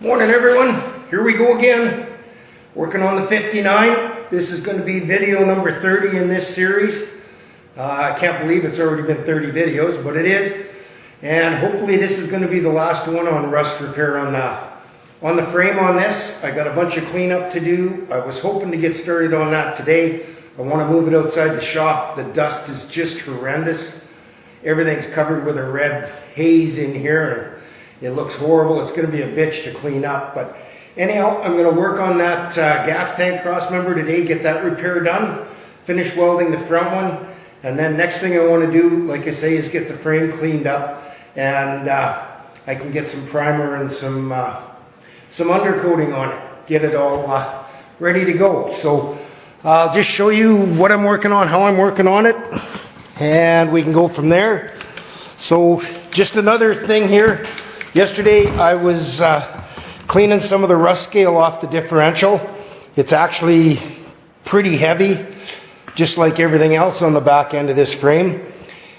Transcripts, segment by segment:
Morning everyone, here we go again, working on the 59. This is going to be video number 30 in this series. I can't believe it's already been 30 videos, but it is. And hopefully this is going to be the last one on rust repair on the frame on this. I got a bunch of cleanup to do. I was hoping to get started on that today. I want to move it outside the shop. The dust is just horrendous. Everything's covered with a red haze in here. It looks horrible. It's going to be a bitch to clean up. But anyhow, I'm going to work on that gas tank cross member today, get that repair done, finish welding the front one, and then next thing I want to do, like I say, is get the frame cleaned up, and I can get some primer and some undercoating on it, get it all ready to go. So I'll just show you what I'm working on, how I'm working on it, and we can go from there. So just another thing here. Yesterday I was cleaning some of the rust scale off the differential. It's actually pretty heavy, just like everything else on the back end of this frame.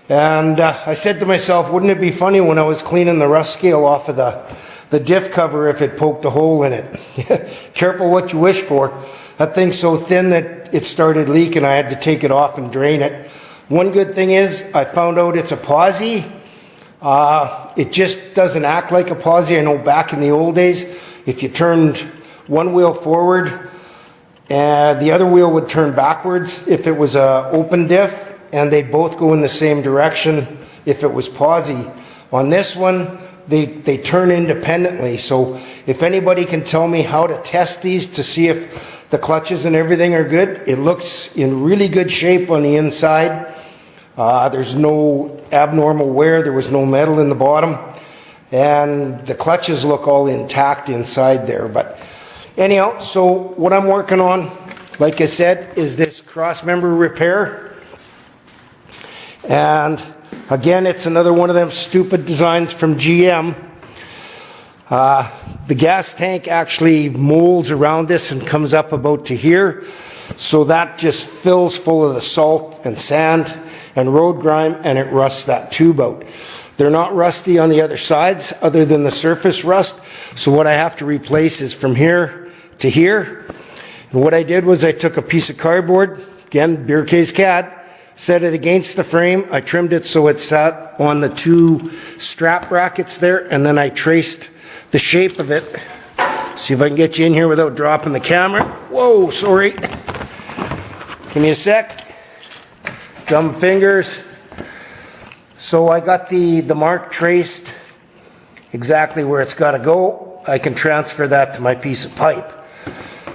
And I said to myself, wouldn't it be funny when I was cleaning the rust scale off of the diff cover if it poked a hole in it. Careful what you wish for. That thing's so thin that it started leaking. I had to take it off and drain it. One good thing is I found out it's a posi. It just doesn't act like a posi. I know back in the old days, if you turned one wheel forward, the other wheel would turn backwards if it was a open diff, and they'd both go in the same direction if it was posi. On this one, they turn independently. So if anybody can tell me how to test these to see if the clutches and everything are good, it looks in really good shape on the inside. There's no abnormal wear, there was no metal in the bottom, and the clutches look all intact inside there. But anyhow, so what I'm working on, like I said, is this cross member repair. And again, it's another one of them stupid designs from GM. The gas tank actually molds around this and comes up about to here, so that just fills full of the salt and sand and road grime, and it rusts that tube out. They're not rusty on the other sides other than the surface rust, so what I have to replace is from here to here. And what I did was I took a piece of cardboard, again beer case CAD, set it against the frame, I trimmed it so it sat on the two strap brackets there, and then I traced the shape of it. See if I can get you in here without dropping the camera. Whoa, sorry. Give me a sec. Dumb fingers. So I got the mark traced exactly where it's got to go. I can transfer that to my piece of pipe.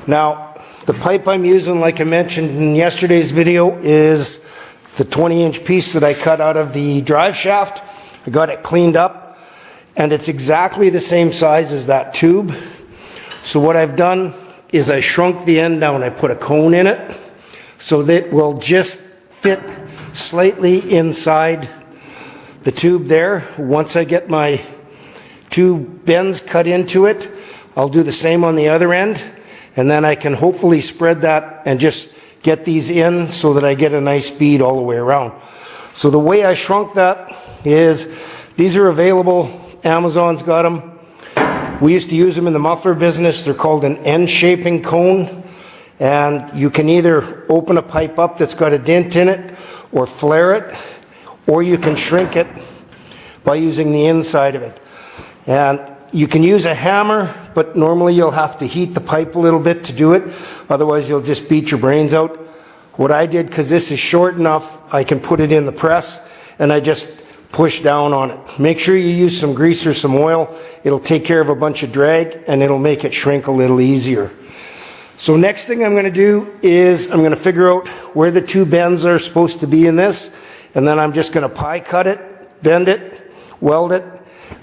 Now, the pipe I'm using, like I mentioned in yesterday's video, is the 20-inch piece that I cut out of the drive shaft. I got it cleaned up, and it's exactly the same size as that tube. So what I've done is I shrunk the end down. I put a cone in it so that it will just fit slightly inside the tube there. Once I get my two bends cut into it, I'll do the same on the other end, and then I can hopefully spread that and just get these in so that I get a nice bead all the way around. So the way I shrunk that is, these are available, Amazon's got them. We used to use them in the muffler business. They're called an end-shaping cone. And you can either open a pipe up that's got a dent in it or flare it, or you can shrink it by using the inside of it. And you can use a hammer, but normally you'll have to heat the pipe a little bit to do it. Otherwise you'll just beat your brains out. What I did, because this is short enough, I can put it in the press and I just push down on it. Make sure you use some grease or some oil. It'll take care of a bunch of drag and it'll make it shrink a little easier. So next thing I'm going to do is I'm going to figure out where the two bends are supposed to be in this, and then I'm just going to pie cut it, bend it, weld it,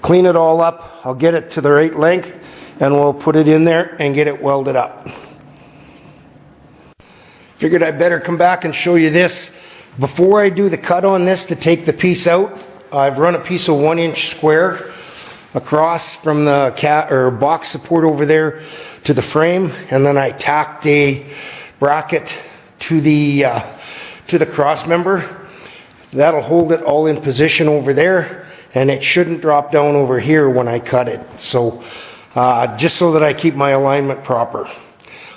clean it all up. I'll get it to the right length and we'll put it in there and get it welded up. Figured I'd better come back and show you this. Before I do the cut on this to take the piece out, I've run a piece of 1-inch square across from the box support over there to the frame, and then I tacked a bracket to the cross member. That'll hold it all in position over there, and it shouldn't drop down over here when I cut it. So just so that I keep my alignment proper.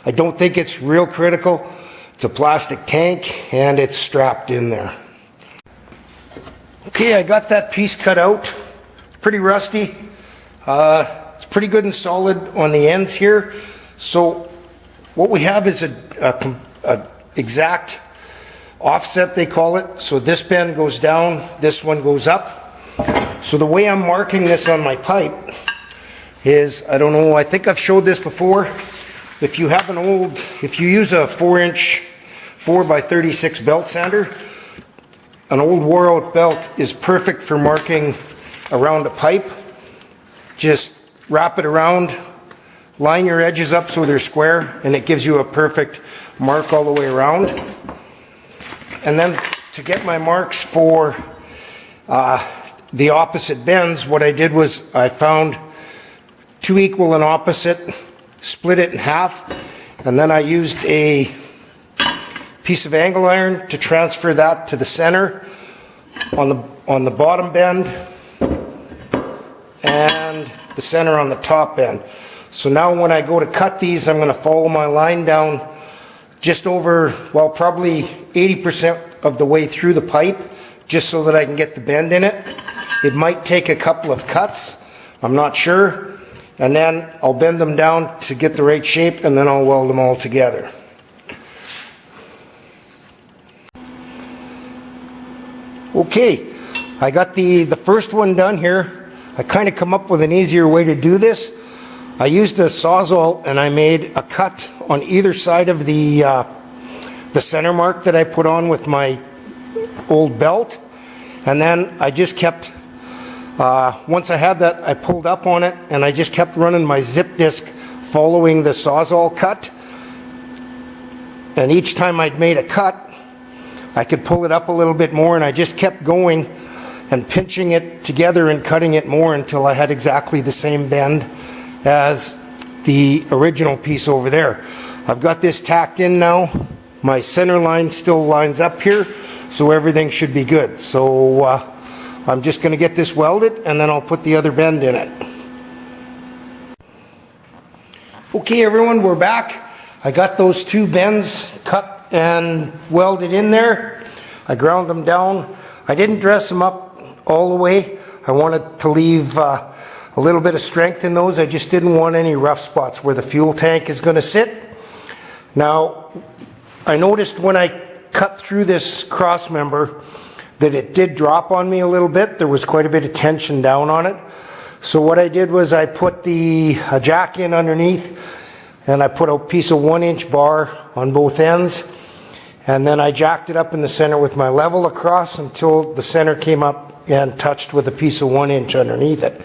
I don't think it's real critical. It's a plastic tank and it's strapped in there. Okay, I got that piece cut out. Pretty rusty. It's pretty good and solid on the ends here. So what we have is a exact offset, they call it. So this bend goes down, this one goes up. So the way I'm marking this on my pipe is, I don't know, I think I've showed this before. If you have if you use a 4-inch 4x36 belt sander, an old wore out belt is perfect for marking around a pipe. Just wrap it around, line your edges up so they're square, and it gives you a perfect mark all the way around. And then to get my marks for the opposite bends, what I did was I found 2 equal and opposite, split it in half, and then I used a piece of angle iron to transfer that to the center on the bottom bend and the center on the top bend. So now when I go to cut these, I'm going to follow my line down just over, well, probably 80% of the way through the pipe, just so that I can get the bend in it. It might take a couple of cuts, I'm not sure, and then I'll bend them down to get the right shape, and then I'll weld them all together. Okay, I got the first one done here. I kind of come up with an easier way to do this. I used a Sawzall and I made a cut on either side of the center mark that I put on with my old belt, and then I just kept, once I had that, I pulled up on it and I just kept running my zip disc following the Sawzall cut, and each time I'd made a cut I could pull it up a little bit more, and I just kept going and pinching it together and cutting it more until I had exactly the same bend as the original piece over there. I've got this tacked in now. My center line still lines up here, so everything should be good. So I'm just going to get this welded and then I'll put the other bend in it. Okay everyone, we're back. I got those two bends cut and welded in there. I ground them down. I didn't dress them up all the way. I wanted to leave a little bit of strength in those. I just didn't want any rough spots where the fuel tank is going to sit. Now, I noticed when I cut through this cross member that it did drop on me a little bit. There was quite a bit of tension down on it. So what I did was I put a jack in underneath, and I put a piece of 1-inch bar on both ends, and then I jacked it up in the center with my level across until the center came up and touched with a piece of 1 inch underneath it.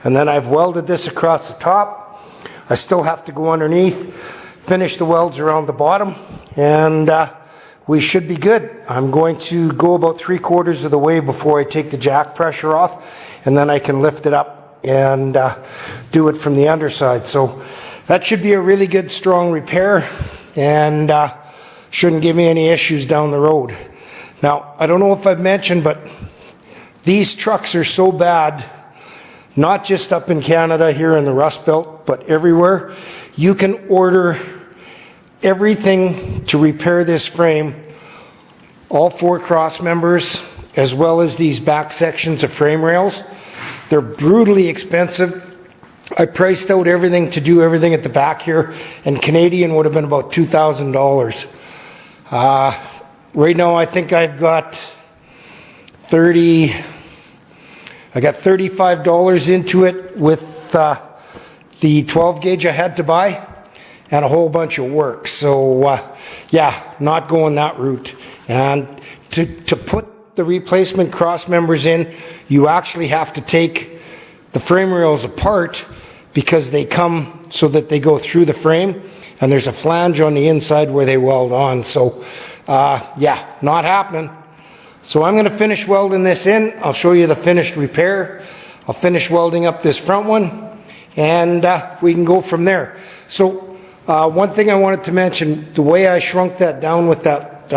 And then I've welded this across the top. I still have to go underneath, finish the welds around the bottom, and we should be good. I'm going to go about 3/4 of the way before I take the jack pressure off, and then I can lift it up and do it from the underside. So that should be a really good strong repair, and shouldn't give me any issues down the road. Now, I don't know if I've mentioned, but these trucks are so bad, not just up in Canada here in the Rust Belt, but everywhere. You can order everything to repair this frame, all 4 cross members, as well as these back sections of frame rails. They're brutally expensive. I priced out everything to do everything at the back here, and Canadian would have been about $2,000. Right now I think I've got $35 into it with the 12 gauge I had to buy and a whole bunch of work. So yeah, not going that route. And to put the replacement cross members in, you actually have to take the frame rails apart, because they come so that they go through the frame, and there's a flange on the inside where they weld on. So yeah, not happening. So I'm going to finish welding this in. I'll show you the finished repair. I'll finish welding up this front one, and we can go from there. So one thing I wanted to mention, the way I shrunk that down with that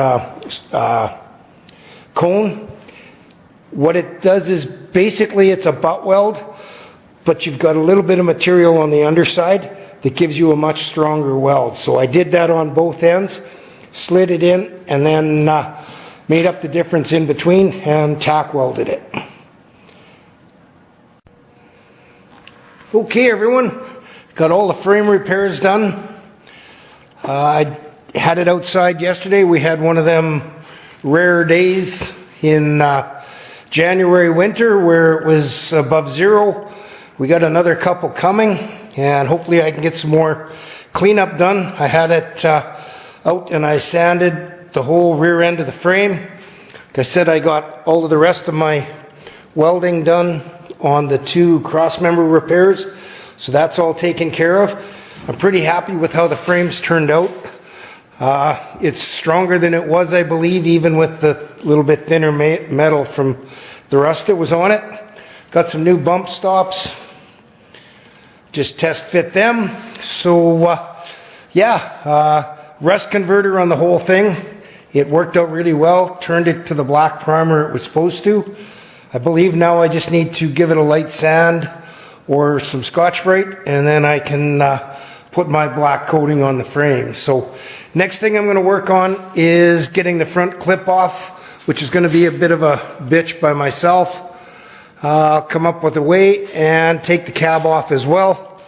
cone, what it does is basically it's a butt weld. but you've got a little bit of material on the underside that gives you a much stronger weld. So I did that on both ends, slid it in, and then made up the difference in between and tack welded it. Okay everyone, got all the frame repairs done. I had it outside yesterday. We had one of them rare days in January winter where it was above zero. We got another couple coming, and hopefully I can get some more cleanup done. I had it out and I sanded the whole rear end of the frame. Like I said, I got all of the rest of my welding done on the two cross member repairs, so that's all taken care of. I'm pretty happy with how the frames turned out. It's stronger than it was, I believe, even with the little bit thinner metal from the rust that was on it. Got some new bump stops, just test fit them. So rust converter on the whole thing. It worked out really well, turned it to the black primer it was supposed to. I believe now I just need to give it a light sand or some Scotch-Brite, and then I can put my black coating on the frame. So next thing I'm going to work on is getting the front clip off, which is going to be a bit of a bitch by myself. I'll come up with a way and take the cab off as well.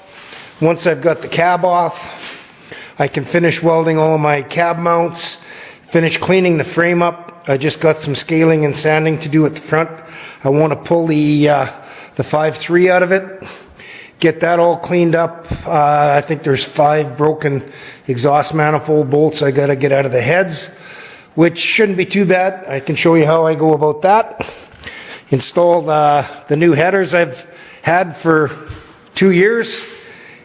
Once I've got the cab off, I can finish welding all of my cab mounts, finish cleaning the frame up. I just got some scaling and sanding to do at the front. I want to pull the 5.3 out of it, get that all cleaned up. I think there's 5 broken exhaust manifold bolts I got to get out of the heads, which shouldn't be too bad. I can show you how I go about that. Install the new headers I've had for 2 years,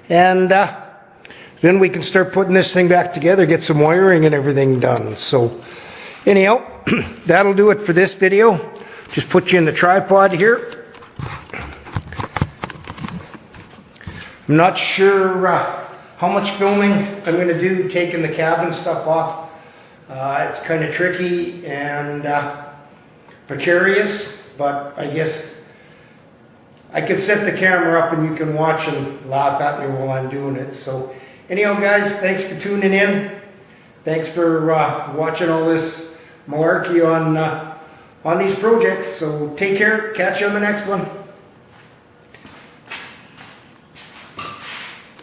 and then we can start putting this thing back together, get some wiring and everything done. So anyhow, that'll do it for this video. Just put you in the tripod here. I'm not sure how much filming I'm going to do taking the cabin stuff off. It's kind of tricky and precarious, but I guess I could set the camera up and you can watch and laugh at me while I'm doing it. So anyhow guys, thanks for tuning in. Thanks for watching all this malarkey on these projects. So take care, catch you on the next one.